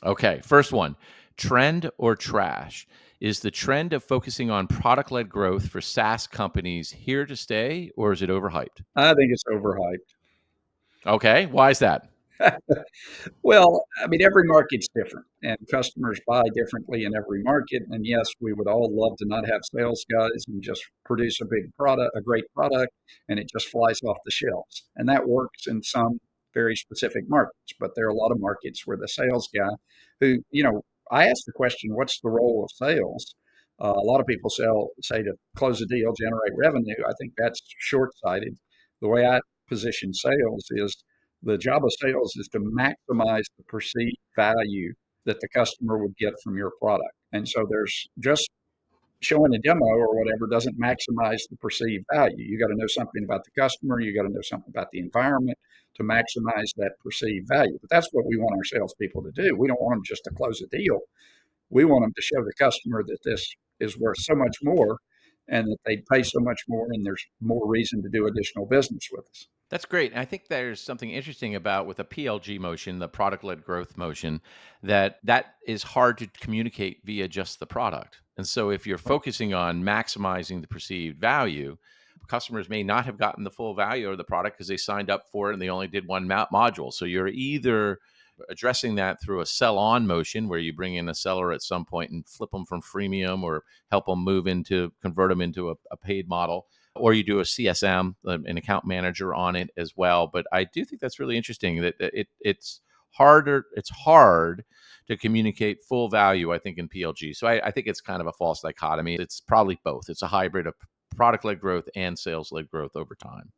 Okay, first one, trend or trash? Is the trend of focusing on product-led growth for SaaS companies here to stay, or is it overhyped? I think it's overhyped. Okay, why is that? Well, I mean, every market's different and customers buy differently in every market. And yes, we would all love to not have sales guys and just produce a big product, a great product, and it just flies off the shelves. And that works in some very specific markets. But there are a lot of markets where the sales guy who, I asked the question, what's the role of sales? A lot of people say to close a deal, generate revenue. I think that's short sighted. The way I position sales is the job of sales is to maximize the perceived value that the customer would get from your product. And so there's just showing a demo or whatever doesn't maximize the perceived value. You got to know something about the customer. You got to know something about the environment to maximize that perceived value. But that's what we want our salespeople to do. We don't want them just to close a deal. We want them to show the customer that this is worth so much more and that they'd pay so much more and there's more reason to do additional business with us. That's great. And I think there's something interesting about with a PLG motion, the product-led growth motion, that is hard to communicate via just the product. And so if you're focusing on maximizing the perceived value, customers may not have gotten the full value of the product because they signed up for it and they only did one module. So you're either addressing that through a sell-on motion where you bring in a seller at some point and flip them from freemium or help them convert them into a paid model, or you do a CSM, an account manager on it as well. But I do think that's really interesting that it's harder. It's hard to communicate full value, I think, in PLG. So I think it's kind of a false dichotomy. It's probably both. It's a hybrid of product led growth and sales led growth over time.